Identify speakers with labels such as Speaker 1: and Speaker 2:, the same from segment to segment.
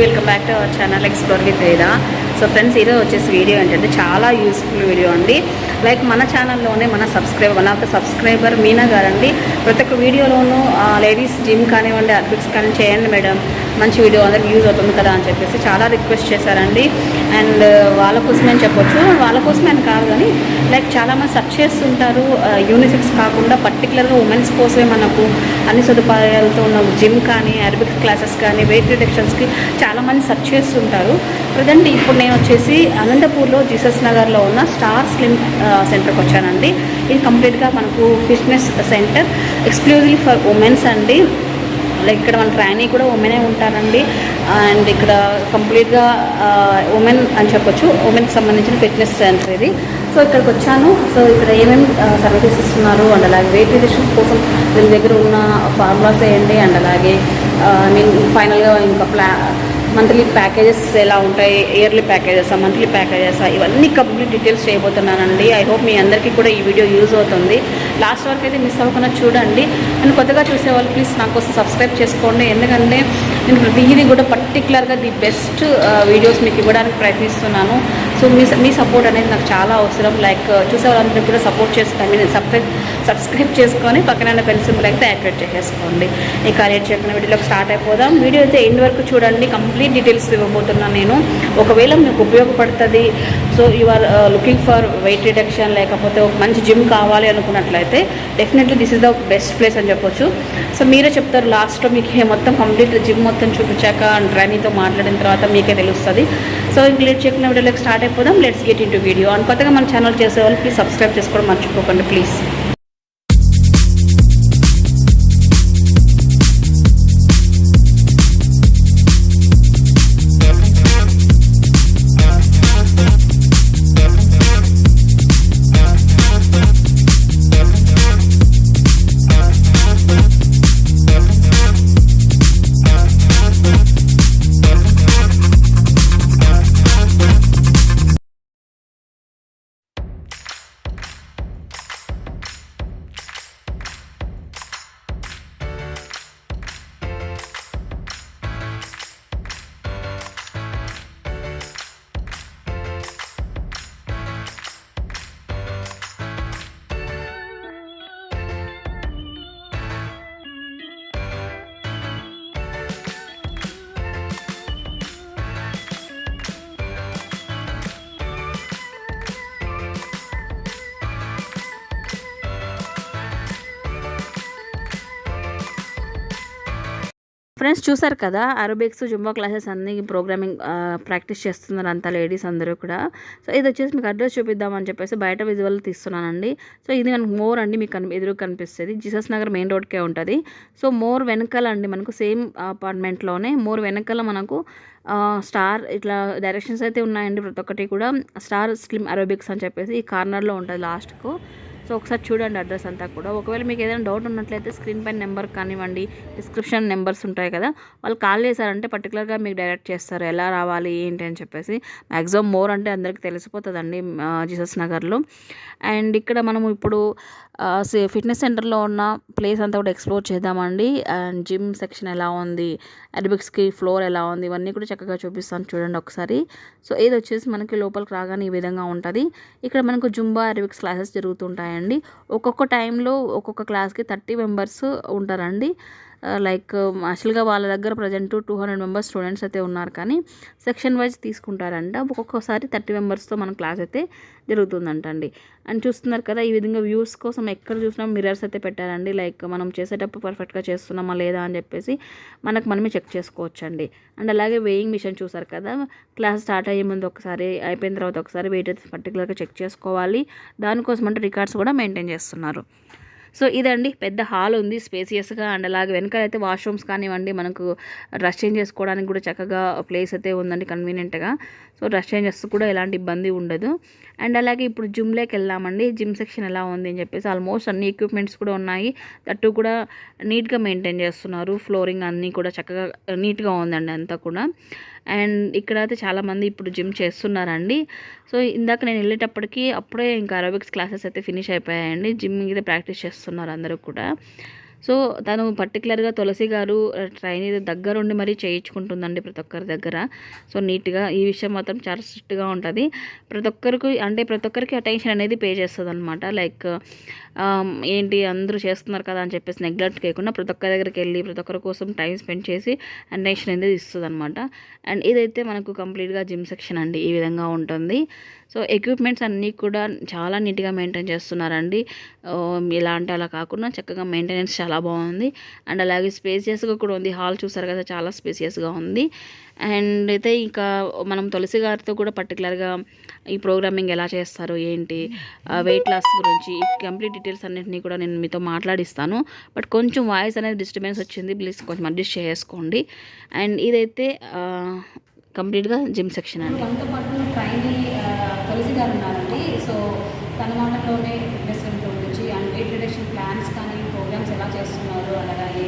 Speaker 1: Welcome back to our channel explore with వేద. So friends, ఈరోజు వచ్చేసి వీడియో ఏంటంటే చాలా యూస్ఫుల్ వీడియో అండి. లైక్ మన ఛానల్లోనే మన one of the subscriber Meena గారండి ప్రతి ఒక్క వీడియోలోనూ లేడీస్ జిమ్ కానివ్వండి, అథ్లెటిక్స్ కానీ చేయండి మేడం, మంచి వీడియో అందరికి యూజ్ అవుతుంది కదా అని చెప్పేసి చాలా రిక్వెస్ట్ చేశారండి. అండ్ వాళ్ళ కోసమే అని చెప్పొచ్చు, వాళ్ళ కోసమే అని కాదు కానీ లైక్ చాలామంది సర్చ్ చేస్తుంటారు. యూనిసెక్స్ కాకుండా పర్టికులర్గా ఉమెన్స్ కోసమే మనకు అన్ని సదుపాయాలతో ఉన్న జిమ్ కానీ, అరబిక్స్ క్లాసెస్ కానీ, వెయిట్ రిడక్షన్స్కి చాలామంది సర్చ్ చేస్తుంటారు. ప్రజెంట్ ఇప్పుడు నేను వచ్చేసి అనంతపూర్లో జీసస్ నగర్లో ఉన్న స్టార్ స్లిమ్ సెంటర్కి వచ్చానండి. ఇది కంప్లీట్గా మనకు fitness centre exclusively for women's అండి. లైక్ ఇక్కడ మన ట్రైనీ కూడా ఉమెనే ఉంటారండి. అండ్ ఇక్కడ కంప్లీట్గా ఉమెన్ అని చెప్పొచ్చు, ఉమెన్కి సంబంధించిన ఫిట్నెస్ సెంటర్ ఇది. సో ఇక్కడికి వచ్చాను. సో ఇక్కడ ఏమేమి సర్వీసెస్ ఇస్తున్నారు అండ్ అలాగే వెయిట్ రిడక్షన్స్ కోసం వీళ్ళ దగ్గర ఉన్న ఫార్ములాస్ వేయండి. అండ్ అలాగే నేను ఫైనల్గా ఇంకా మంత్లీ ప్యాకేజెస్ ఎలా ఉంటాయి, ఇయర్లీ ప్యాకేజెస్, మంత్లీ ప్యాకేజెస్, ఇవన్నీ కంప్లీట్ డీటెయిల్స్ చేయబోతున్నానండి. ఐ హోప్ మీ అందరికీ కూడా ఈ వీడియో యూజ్ అవుతుంది. లాస్ట్ వరకు అయితే మిస్ అవ్వకుండా చూడండి. అండ్ కొత్తగా చూసేవాళ్ళు ప్లీజ్ నా కోసం సబ్స్క్రైబ్ చేసుకోండి. ఎందుకంటే నేను ప్రతిదీ కూడా పర్టికులర్గా ది బెస్ట్ వీడియోస్ మీకు ఇవ్వడానికి ప్రయత్నిస్తున్నాను. సో మీ సపోర్ట్ అనేది నాకు చాలా అవసరం. లైక్ చూసే వాళ్ళందరికీ కూడా సబ్స్క్రైబ్ చేసుకొని పక్కన బెల్ సింబల్ అయితే యాక్టివేట్ చేసేసుకోండి. ఇక లేట్ చేయకుండా వీడియోలోకి స్టార్ట్ అయిపోదాం. వీడియో అయితే ఎండ్ వరకు చూడండి. కంప్లీట్ డీటెయిల్స్ ఇవ్వబోతున్నాను నేను. ఒకవేళ మీకు ఉపయోగపడుతుంది, so you are looking for weight reduction లేకపోతే ఒక మంచి జిమ్ కావాలి అనుకున్నట్లయితే definitely this is the best place అని చెప్పొచ్చు. సో మీరే చెప్తారు లాస్ట్లో మీకు మొత్తం కంప్లీట్ జిమ్ మొత్తం చూపించాక ట్రైనీతో మాట్లాడిన తర్వాత మీకే తెలుస్తుంది. సో ఇంక లేట్ చేయకుండా వీడియోలోకి స్టార్ట్ అయిపోదాం. Let's get in to video. And కొత్తగా మన ఛానల్ చేసేవాళ్ళు ప్లీజ్ సబ్స్క్రైబ్ చేసుకోవడం మర్చిపోకండి ప్లీజ్. ఫ్రెండ్స్ చూసారు కదా, అరోబిక్స్, జుంబా క్లాసెస్ అన్ని ప్రోగ్రామింగ్ ప్రాక్టీస్ చేస్తున్నారు అంతా లేడీస్ అందరూ కూడా. సో ఇది వచ్చేసి మీకు అడ్రస్ చూపిద్దామని చెప్పేసి బయట విజువల్ తీస్తున్నానండి. సో ఇది మనకు మోర్ అండి, మీకు ఎదురు కనిపిస్తుంది. జీసస్ నగర్ మెయిన్ రోడ్కే ఉంటుంది. సో మోర్ వెనకాల అండి, మనకు సేమ్ అపార్ట్మెంట్లోనే మోర్ వెనకాల మనకు స్టార్ ఇట్లా డైరెక్షన్స్ అయితే ఉన్నాయండి. ప్రతి ఒక్కటి కూడా స్టార్ స్లిమ్ అరోబిక్స్ అని చెప్పేసి ఈ కార్నర్లో ఉంటుంది లాస్ట్కు. సో ఒకసారి చూడండి అడ్రస్ అంతా కూడా. ఒకవేళ మీకు ఏదైనా డౌట్ ఉన్నట్లయితే స్క్రీన్ పైన నెంబర్ కానివ్వండి, డిస్క్రిప్షన్ నెంబర్స్ ఉంటాయి కదా, వాళ్ళు కాల్ చేశారంటే పర్టికులర్గా మీకు డైరెక్ట్ చేస్తారు ఎలా రావాలి ఏంటి అని చెప్పేసి. మ్యాక్సిమం మోర్ అంటే అందరికీ తెలిసిపోతుందండి జీసస్ నగర్లో. అండ్ ఇక్కడ మనము ఇప్పుడు ఫిట్నెస్ సెంటర్లో ఉన్న ప్లేస్ అంతా కూడా ఎక్స్ప్లోర్ చేద్దామండి. అండ్ జిమ్ సెక్షన్ ఎలా ఉంది, అరబిక్స్కి ఫ్లోర్ ఎలా ఉంది, ఇవన్నీ కూడా చక్కగా చూపిస్తాను చూడండి ఒకసారి. సో ఇది వచ్చేసి మనకి లోపలికి రాగానే ఈ విధంగా ఉంటుంది. ఇక్కడ మనకు జుంబా, అరబిక్స్ క్లాసెస్ జరుగుతుంటాయండి. ఒక్కొక్క టైంలో ఒక్కొక్క క్లాస్కి 30 మెంబర్స్ ఉంటారండి. లైక్ యాక్చువల్గా వాళ్ళ దగ్గర ప్రజెంట్ 200 మెంబర్స్ స్టూడెంట్స్ అయితే ఉన్నారు, కానీ సెక్షన్ వైజ్ తీసుకుంటారంట. ఒక్కొక్కసారి 30 మెంబర్స్తో మన క్లాస్ అయితే జరుగుతుందంట అండి. అండ్ చూస్తున్నారు కదా, ఈ విధంగా వ్యూస్ కోసం ఎక్కడ చూసినా మిర్రర్స్ అయితే పెట్టారండి. లైక్ మనం చేసేటప్పుడు పర్ఫెక్ట్గా చేస్తున్నామా లేదా అని చెప్పేసి మనమే చెక్ చేసుకోవచ్చండి. అండ్ అలాగే వెయింగ్ మిషన్ చూసారు కదా, క్లాస్ స్టార్ట్ అయ్యే ముందు ఒకసారి, అయిపోయిన తర్వాత ఒకసారి వెయిట్ అయితే పర్టికులర్గా చెక్ చేసుకోవాలి. దానికోసం అంటే రికార్డ్స్ కూడా మెయింటైన్ చేస్తున్నారు. సో ఇదండి, పెద్ద హాల్ ఉంది స్పేసియస్గా. అండ్ అలాగే వెనకాలైతే వాష్రూమ్స్ కానివ్వండి, మనకు డ్రెస్ చేంజ్ చేసుకోవడానికి కూడా చక్కగా ప్లేస్ అయితే ఉందండి కన్వీనియంట్గా. సో డ్రెస్ చేంజెస్ కూడా ఎలాంటి ఇబ్బంది ఉండదు. అండ్ అలాగే ఇప్పుడు జిమ్లోకి వెళ్దామండి. జిమ్ సెక్షన్ ఎలా ఉంది అని చెప్పేసి ఆల్మోస్ట్ అన్ని ఎక్విప్మెంట్స్ కూడా ఉన్నాయి. దట్టు కూడా నీట్గా మెయింటైన్ చేస్తున్నారు. ఫ్లోరింగ్ అన్నీ కూడా చక్కగా నీట్గా ఉందండి అంతా కూడా. అండ్ ఇక్కడైతే చాలామంది ఇప్పుడు జిమ్ చేస్తున్నారండి. సో ఇందాక నేను వెళ్ళేటప్పటికి అప్పుడే ఇంకా అరోబిక్స్ క్లాసెస్ అయితే ఫినిష్ అయిపోయాయండి. జిమ్ మీద ప్రాక్టీస్ చేస్తున్నారు అందరూ కూడా. సో తను పర్టికులర్గా తులసి గారు ట్రైనీ దగ్గరుండి మరీ చేయించుకుంటుందండి ప్రతి ఒక్కరి దగ్గర. సో నీట్గా ఈ విషయం మాత్రం చాలా స్ట్రిక్ట్గా ఉంటుంది. ప్రతి ఒక్కరికి అటెన్షన్ అనేది పే చేస్తుంది అనమాట. లైక్ ఏంటి అందరూ చేస్తున్నారు కదా అని చెప్పేసి నెగ్లెక్ట్ చేయకుండా ప్రతి ఒక్కరి దగ్గరికి వెళ్ళి ప్రతి ఒక్కరి కోసం టైం స్పెండ్ చేసి అటెన్షన్ అనేది ఇస్తుంది అనమాట. అండ్ ఇదైతే మనకు కంప్లీట్గా జిమ్ సెక్షన్ అండి, ఈ విధంగా ఉంటుంది. సో ఎక్విప్మెంట్స్ అన్నీ కూడా చాలా నీట్గా మెయింటైన్ చేస్తున్నారండి. ఇలా అంటే అలా కాకుండా చక్కగా మెయింటెనెన్స్ చాలా బాగుంది. అండ్ అలాగే స్పేసియస్గా కూడా ఉంది. హాల్ చూసారు కదా, చాలా స్పేసియస్గా ఉంది. అండ్ అయితే ఇంకా మనం తులసి గారితో కూడా పర్టికులర్గా ఈ ప్రోగ్రామింగ్ ఎలా చేస్తారు ఏంటి, వెయిట్ లాస్ గురించి ఈ కంప్లీట్ డీటెయిల్స్ అన్నింటినీ కూడా నేను మీతో మాట్లాడిస్తాను. బట్ కొంచెం వాయిస్ అనేది డిస్టర్బెన్స్ వచ్చింది, ప్లీజ్ కొంచెం అడ్జస్ట్ చేసుకోండి. అండ్ ఇదైతే కంప్లీట్గా జిమ్ సెక్షన్ అండి.
Speaker 2: మనతో పాటు ట్రైనీ తులసి గారు ఉన్నారండి. సో తన మాటలోనే ఫిట్నెస్ గురించి అండ్ వెయిట్ రిడక్షన్ ప్లాన్స్ కానీ ప్రోగ్రామ్స్ ఎలా చేస్తున్నారు, అలాగే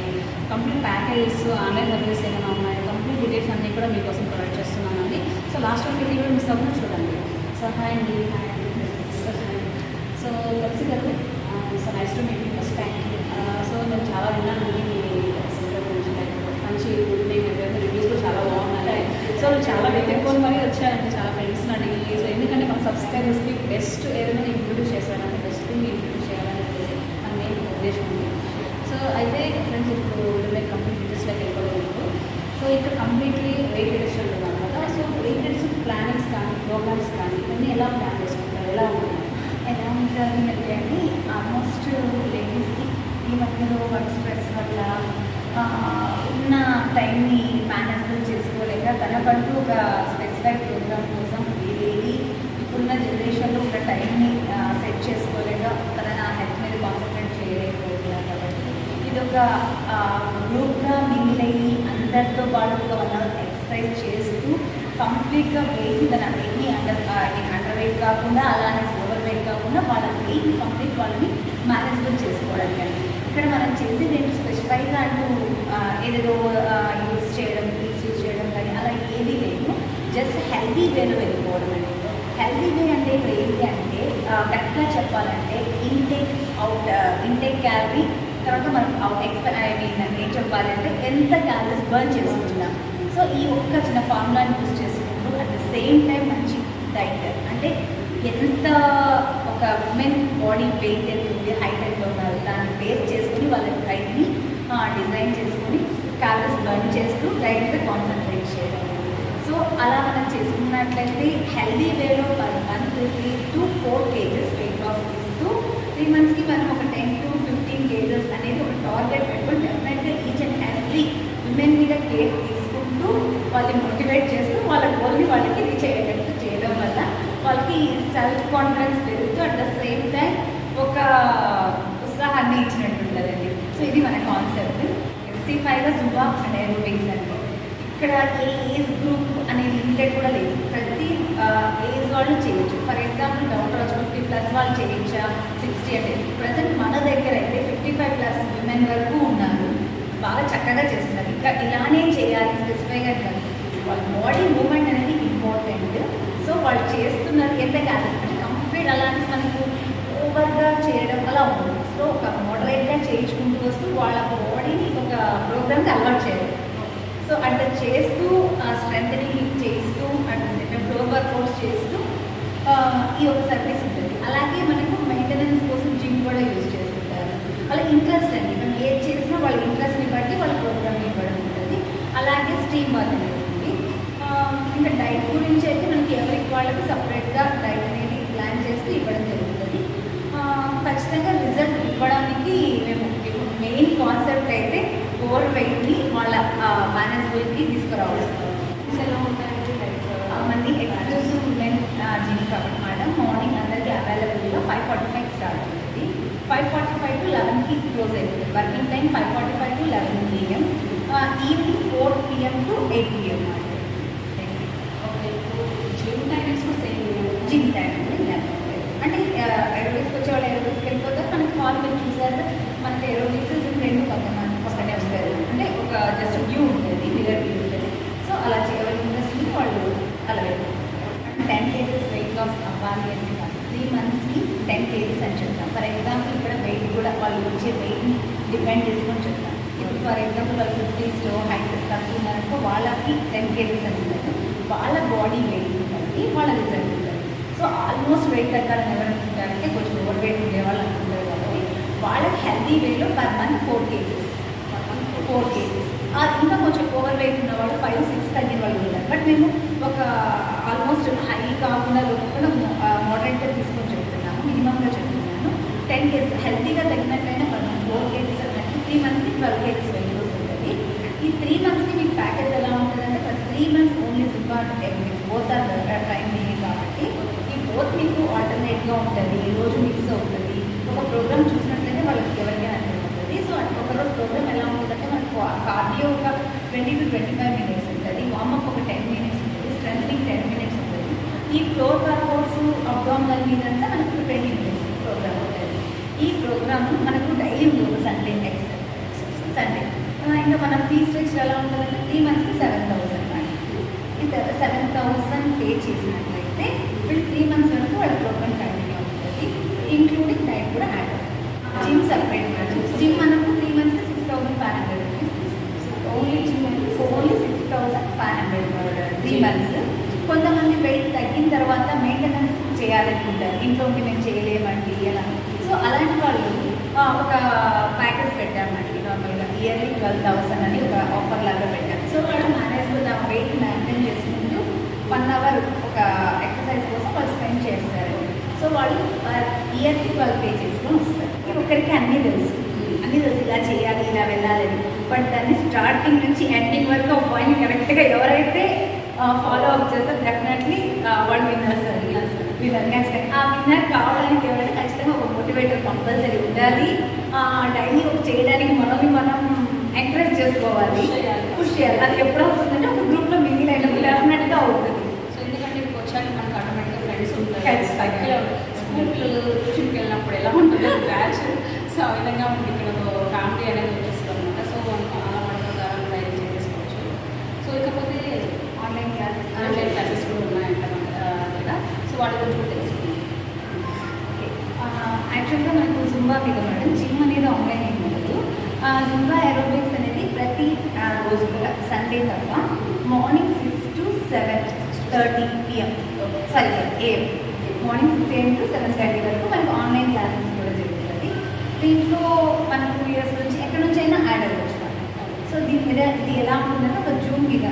Speaker 2: కంప్లీట్ ప్యాకేజెస్ ఆన్లైన్ సర్వీస్ ఏమైనా ఉన్నాయి, కంప్లీట్ డీటెయిల్స్ అన్నీ కూడా మీకోసం ప్రొవైడ్ చేస్తున్నానండి. సో లాస్ట్ వరకు వీడియో మిస్ అవ్వకుండా చూడండి. సో హాయ్ అండి. సో తులసి గారు, so nice to meet you first time. So నేను చాలా విన్నానండి మీ సెంటర్ గురించి, లైక్ మంచి గుడ్ నేమ్ రివ్యూస్ కూడా చాలా బాగున్నాయి. సో చాలా వెతుక్కొని మరీ వచ్చానండి చాలా ఫ్రెండ్స్ని అడిగి. సో ఎందుకంటే మన సబ్స్క్రైబర్స్కి బెస్ట్ ఏదైనా నేను ఇంట్రొడ్యూస్ చేశానంటే బెస్ట్ మీరు ఇంట్రొడ్యూస్ చేయాలని చెప్పేసి మన మెయిన్ ఉద్దేశం ఉంది. సో అయితే ఫ్రెండ్స్ ఇప్పుడు నేను కంప్లీట్ డీటెయిల్స్లోకి వెళ్ళిపోలేదు. సో ఇక్కడ కంప్లీట్లీ వెయిట్ రిడక్షన్ ఉన్నాను కదా. సో వెయిట్ రిడక్షన్ ప్లానింగ్స్ కానీ ప్రోగ్రామ్స్ కానీ ఇవన్నీ ఎలా ప్లాన్ చేసుకుంటారు, ఎలా ఉన్నాయి?
Speaker 3: ఎలా ఉంటుంది అంటే అండి, ఆల్మోస్ట్ లేడీస్కి ఈ మధ్యలో వర్క్ స్ట్రెస్ వల్ల ఉన్న టైంని మేనేజ్మెంట్ చేసుకోలేక తనకంటూ ఒక స్పెసిఫైడ్ ప్రోగ్రామ్ కోసం ఏది ఇప్పుడున్న జనరేషన్లో ఒక టైంని సెట్ చేసుకోలేక తన హెల్త్ మీద కాన్సన్ట్రేట్ చేయలేకపోతున్నారు. కాబట్టి ఇది ఒక గ్రూప్గా మింగిల్ అయ్యి అందరితో పాటు ఒక 1 hour ఎక్సర్సైజ్ చేస్తూ కంప్లీట్గా వెయిట్ తన వెయిట్ని అండర్ వెయిట్ కాకుండా అలానే ఓవర్ వెయిట్ కాకుండా వాళ్ళ వెయిట్ని కంప్లీట్ వాళ్ళని మేనేజ్మెంట్ చేసుకోవడానికి అండి. ఇక్కడ మనం చేసేది ఏంటి, స్పెసిఫైగా అంటూ ఏదేదో యూజ్ చేయడం కానీ అలా ఏది లేదు. జస్ట్ హెల్తీ వేలో వెళ్ళిపోవడం అండి. హెల్తీ వే అంటే ఇక్కడ ఏంటి అంటే కరెక్ట్గా చెప్పాలంటే ఇంటేక్ క్యాలరీ, తర్వాత మనం ఏం చెప్పాలంటే ఎంత క్యాలరీస్ బర్న్ చేసుకుంటున్నాం. సో ఈ ఒక్క చిన్న ఫార్ములాని యూజ్ చేసుకుంటూ అట్ ద సేమ్ టైం మంచి డైట్, అంటే ఎంత ఒక ఉమెన్ బాడీ వెయిట్ ఎంత ఉంది, హైట్ ఎంత ఉన్నారు దాన్ని బేస్ చేసుకుని వాళ్ళ డైట్ని డిజైన్ చేసుకుని క్యాలరీస్ బర్న్ చేస్తూ డైట్ మీద కాన్సన్ట్రేట్ చేయడం. సో అలా మనం చేసుకున్నట్లయితే హెల్దీ వేలో per month 3 to 4 kgs weight loss ఇస్తూ 3 monthsకి మనం ఒక 10 to 15 kgs అనేది ఒక టార్గెట్ పెట్టుకుని డెఫినెట్గా ఈచ్ అండ్ ఎవ్రీ ఉమెన్ మీద కేర్ తీసుకుంటూ వాళ్ళని మోటివేట్ చేస్తూ వాళ్ళ గోల్ని వాళ్ళకి రీచ్ అయ్యేటట్టు చేయడం వల్ల వాళ్ళకి సెల్ఫ్ కాన్ఫిడెన్స్ పెరుగుతూ అట్ ద సేమ్ టైం ఒక ఉత్సాహాన్ని ఇచ్చినట్టు ఉంటుందండి. సో ఇది మన కాన్సెప్ట్. SC5గా జుంబా అండ్ ఏరోబిక్స్ అండి. ఇక్కడ ఏ ఏజ్ గ్రూప్ అనేది లిమిటెడ్ కూడా లేదు, ప్రతి ఏజ్ వాళ్ళు చేయొచ్చు. ఫర్ ఎగ్జాంపుల్ డాక్టర్ 50+ వాళ్ళు చేయొచ్చా, 60 అంటే ప్రజెంట్ మన దగ్గర అయితే 55+ విమెన్ వరకు ఉన్నారు, బాగా చక్కగా చేస్తున్నారు. ఇంకా ఇలానే చేయాలి స్పెసిఫైగా కాదు, వాళ్ళ బాడీ మూమెంట్ అనేది ఇంపార్టెంట్. సో వాళ్ళు చేస్తున్నారు ఎంత క్యాలరీస్ అంటే కంప్లీట్ అలాంటి మనకు ఓవర్గా చేయడం అలా ఉంటుంది. సో ఒక మోడరేట్గా చేయించుకుంటూ వస్తూ వాళ్ళ బాడీని ఒక ప్రోగ్రామ్కి అలవాటు చేయాలి. సో అట్లా చేస్తూ స్ట్రెంథనింగ్ చేస్తూ అట్లా ఫ్లోర్ వర్కౌట్స్ చేస్తూ ఈ ఒక సర్వీస్ ఉంటుంది. అలాగే మనకు మెయింటెనెన్స్ కోసం జిమ్ కూడా యూజ్ చేస్తుంటారు. వాళ్ళ ఇంట్రెస్ట్ అండి, మనం ఏది చేసినా వాళ్ళ ఇంట్రెస్ట్ని బట్టి వాళ్ళ ప్రోగ్రామ్ ఇవ్వడం ఉంటుంది. అలాగే స్టీమ్ బాత్ అనేది ఉంది. ఇంకా డైట్ గురించి అయితే మనకి ఎవరికి వాళ్ళకి సపరేట్గా డైట్ అనేది ప్లాన్ చేస్తూ ఇవ్వడం జరుగుతుంది. ఖచ్చితంగా రిజల్ట్ ఇవ్వడానికి మేము మెయిన్ కాన్సెప్ట్ అయితే ఓవర్ వెయిట్ని వాళ్ళ మేనేజ్మెంట్కి తీసుకురావాలి.
Speaker 2: ఎలా ఉంటాయండి లైక్
Speaker 3: మంది ఎక్స్క్లూసివ్ ఉమెన్ జిమ్ కాబట్టి మేడం మార్నింగ్ అందరికీ అవైలబుల్గా 5:45 స్టార్ట్ అవుతుంది. 5:45 to 11కి క్లోజ్ అవుతుంది. Working time 5:45 to 11 AM, evening 4 PM to 8 PM
Speaker 2: okay. Gym timings same
Speaker 3: gym time అంటే ఏరోబిక్స్కి వచ్చే వాళ్ళు ఏరోబిక్స్కి వెళ్ళిపోతారు. మనకి హాల్ మీరు చూసారు, మనకి ఏరోబిక్స్ రెండు పక్కనే వస్తారు. అంటే ఒక జస్ట్ వ్యూ ఉంటుంది, మిర్రర్ వ్యూ ఉంటుంది. సో అలా చేయవలసిన ఇంట్రెస్ట్ వాళ్ళు అలా వెళ్ళిపోతారు. 10 kgs వెయిట్ లాస్ అవ్వాలి అంటే 3 monthsకి 10 kgs అని చెప్తాం. ఫర్ ఎగ్జాంపుల్ ఇక్కడ వెయిట్ కూడా వాళ్ళు వచ్చే వెయిట్ని డిపెండ్ చేసుకొని చెప్తాను. ఇప్పుడు ఫర్ ఎగ్జాంపుల్ వాళ్ళు 50స్లో హైట్ తక్కువ ఉన్నారనుకో వాళ్ళకి 10 kgs అని ఉంటుంది. వాళ్ళ బాడీ వెయిట్ బట్టి వాళ్ళ రిజల్ట్ ఉంటుంది. సో ఆల్మోస్ట్ వెయిట్ తగ్గాలని ఎవరు అనుకుంటారంటే కొంచెం ఓవర్ వెయిట్ ఉండే వాళ్ళు అనుకుంటారు కాబట్టి వాళ్ళకి హెల్తీ వేలో పర్ మంత్ 4 kgs. ఇంకా కొంచెం ఓవర్ వెయిట్ ఉన్న వాళ్ళు 5-6 తగ్గిన వాళ్ళు ఉంటారు. బట్ మేము ఒక ఆల్మోస్ట్ హై కాకుండా కూడా మోడరేట్గా తీసుకొని చెప్తున్నాము, మినిమంగా చెప్తున్నాను. 10 kgs హెల్తీగా తగ్గినట్లయినా పర్ మంత్ 4 kgs అన్నట్టు 3 monthsకి 12 kgs వెయిట్ లాస్ ఉంటుంది. ఈ 3 monthsకి మీకు ప్యాకేజ్ ఎలా ఉంటుందంటే for 3 months only Zumba aerobics both are time లేని కాబట్టి ఈ బోత్ మీకు ఆల్టర్నేట్గా ఉంటుంది, రోజు మిక్స్ అవుతుంది. ఒక ప్రోగ్రామ్ చూసినట్లయితే వాళ్ళకి ఎవరికైనా అర్థమవుతుంది. సో ఒకరోజు ప్రోగ్రామ్ ఎలా ఉంటుందంటే మనకు కార్డియో ఒక 20 to 25 minutes ఉంటుంది, వార్మప్ ఒక 10 minutes ఉంటుంది, స్ట్రెంథనింగ్ 10 minutes ఉంటుంది. ఈ ఫ్లోర్ వర్కౌట్స్ అబ్డామినల్ మీదంతా మనకు 20 minutes ప్రోగ్రామ్ ఉంటుంది. ఈ ప్రోగ్రామ్ మనకు డైలీ ఉంటుంది, సండే సండే. ఇంకా మన ఫీ స్ట్రక్చర్ ఎలా ఉంటుందంటే 3 monthsకి 7,000 ఇంకా 7,000 పే చేసినట్లయితే వీళ్ళు 3 months వరకు వాళ్ళ ప్రోగ్రామ్ కంటిన్యూ అవుతుంది, ఇంక్లూడింగ్ డైట్ కూడా యాడ్ అవుతుంది. Gym separate madam. జిమ్ మనకు 3 monthsకి 6,500 రూపీస్ తీసుకుంటాం. Only gym only 6,500 3 months. కొంతమంది వెయిట్ తగ్గిన తర్వాత మెయింటెనెన్స్ చేయాలనుకుంటారు, ఇంట్లో ఉండి మేము చేయలేమండి అలా. సో అలాంటి వాళ్ళు ఒక ప్యాకేజ్ పెట్టామండి, నార్మల్గా ఇయర్లీ 12,000 అని ఒక ఆఫర్ లాగా పెట్టాము. సో వాళ్ళు మేనేజ్మెంట్ ఆ వెయిట్ మెయింటైన్ చేసుకుంటూ 1 hour ఒక ఎక్సర్సైజ్ కోసం వాళ్ళు స్పెండ్ చేస్తారు. సో వాళ్ళు ఇయర్కి 12 pay చేసుకొని వస్తారు. ఒకరికి అన్నీ తెలుసు ఇలా చేయాలి, ఇలా వెళ్ళాలని. బట్ దాన్ని స్టార్టింగ్ నుంచి ఎండింగ్ వరకు ఒక పాయింట్ కరెక్ట్గా ఎవరైతే ఫాలో అప్ చేస్తారు డెఫినెట్లీ వాళ్ళు విన్నర్స్ ఖచ్చితంగా. ఆ విన్నర్ కావడానికి ఎవరైనా ఖచ్చితంగా ఒక మోటివేటర్ కంపల్సరీ ఉండాలి. డైలీ ఒక చేయడానికి మనం ఎంకరేజ్ చేసుకోవాలి, పుష్ చేయాలి. అది ఎప్పుడు అవుతుందంటే ఒక గ్రూప్లో మిగిలిన అయినప్పుడు డెఫినెట్గా అవుతుంది.
Speaker 2: సో ఎందుకంటే ఇప్పుడు వచ్చాక మనకు ఆటోమేటిక్గా ఫ్రెండ్స్ ఉంటారు,
Speaker 3: ఖచ్చితంగా
Speaker 2: స్కూల్ పిల్లలు ట్యూషన్కి వెళ్ళినప్పుడు ఎలా ఉంటుందో బ్యాచ్. సో ఆ విధంగా మనకి ఇక్కడ ఫ్యామిలీ అనేది వచ్చేస్తుంది అనమాట. సో అలా మన ద్వారా కూడా ఎంజాయ్ చేసుకోవచ్చు. సో ఇకపోతే ఆన్లైన్ క్లాసెస్ కూడా ఉన్నాయంట మన దగ్గర. సో వాటి గురించి కూడా తెలుసుకుందాం.
Speaker 3: ఓకే, యాక్చువల్గా మనకు జుంబా మీద మేడం జిమ్ అనేది ఆన్లైన్ ఏం ఉండదు. జుంబా ఏరోబిక్స్ అనేది ప్రతి రోజు కూడా సండే తప్ప morning 6 to 7:30 PM AM morning 6 AM to 7:30 వరకు మనకు ఆన్లైన్ క్లాసెస్ కూడా జరుగుతుంది. దీంట్లో మన 2 years నుంచి ఎక్కడి నుంచి అయినా యాడ్ అవ్వచ్చు. సో దీని మీద ఇది ఎలా ఉంటుందంటే ఒక జూమ్ మీద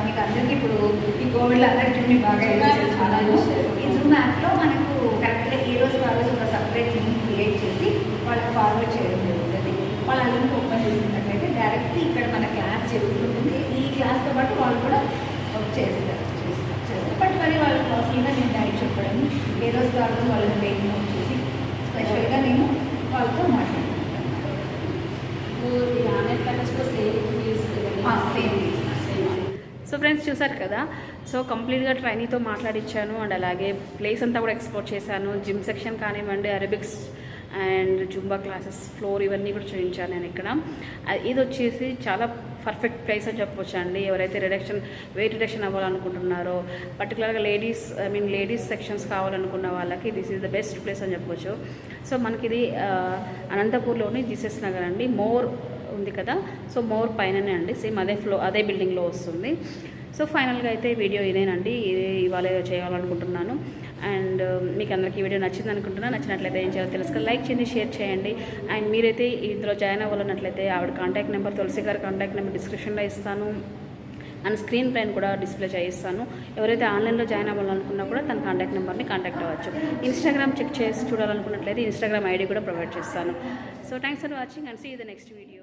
Speaker 3: మీకు అందరికీ ఇప్పుడు ఈ కోవిడ్లో అందరికీ జూమ్ని బాగా యూజ్ చేస్తున్నాను. ఈ జూమ్ యాప్లో మనకు కరెక్ట్గా ఏ రోజు ఆ రోజు ఒక సపరేట్ లింక్ క్రియేట్ చేసి వాళ్ళకి ఫార్వర్డ్ చేయడం జరుగుతుంది. వాళ్ళు ఆ లింక్ ఓపెన్ చేసినట్లయితే డైరెక్ట్ ఇక్కడ మన క్లాస్ జరుగుతుంది. ఈ క్లాస్తో పాటు వాళ్ళు కూడా చేస్తారు. బట్ మరి వాళ్ళ క్లాసులుగా నేను డైట్ చెప్పడం, ఏ రోజు కాదు వాళ్ళని వెయిట్ నోట్ చేసి స్పెషల్గా నేను వాళ్ళతో మాట్లాడుకుంటాను.
Speaker 2: ఈ ఆన్లైన్ క్లాసెస్లో same fees
Speaker 3: same
Speaker 1: so friends చూసారు కదా. సో కంప్లీట్గా ట్రైనీతో మాట్లాడిచ్చాను అండ్ అలాగే ప్లేస్ అంతా కూడా ఎక్స్ప్లోర్ చేశాను. జిమ్ సెక్షన్ కానివ్వండి, aerobics and Zumba classes, floor ఇవన్నీ కూడా చూపించాను నేను ఇక్కడ. ఇది వచ్చేసి చాలా పర్ఫెక్ట్ ప్లేస్ అని చెప్పొచ్చు అండి. ఎవరైతే వెయిట్ రిడక్షన్ అవ్వాలనుకుంటున్నారో, పర్టికులర్గా లేడీస్ సెక్షన్స్ కావాలనుకున్న వాళ్ళకి this is the best place అని చెప్పొచ్చు. సో మనకి ఇది అనంతపూర్లోని జీసస్ నగర్ అండి. మోర్ ఉంది కదా, సో మోర్ పైననే అండి, సేమ్ అదే బిల్డింగ్లో వస్తుంది. సో ఫైనల్గా అయితే వీడియో ఇదేనండి, ఇది ఇవాళ చేయాలనుకుంటున్నాను. అండ్ మీకు అందరికీ వీడియో నచ్చింది అనుకుంటున్నాను. నచ్చినట్లయితే ఏం చేయాలో తెలుసుకొని లైక్ చేయండి, షేర్ చేయండి. అండ్ మీరైతే ఇందులో జాయిన్ అవ్వాలన్నట్లయితే ఆవిడ కాంటాక్ట్ నెంబర్, తులసి గారి కాంటాక్ట్ నెంబర్ డిస్క్రిప్షన్లో ఇస్తాను అండ్ స్క్రీన్ పైన కూడా డిస్ప్లే చేయిస్తాను. ఎవరైతే ఆన్లైన్లో జాయిన్ అవ్వాలనుకున్నా కూడా తన కాంటాక్ట్ నెంబర్ని కాంటాక్ట్ అవ్వచ్చు. ఇన్స్టాగ్రామ్ చెక్ చేసి చూడాలనుకున్నట్లయితే ఇన్స్టాగ్రామ్ ఐడి కూడా ప్రొవైడ్ చేస్తాను. So thanks for watching and see you the next video.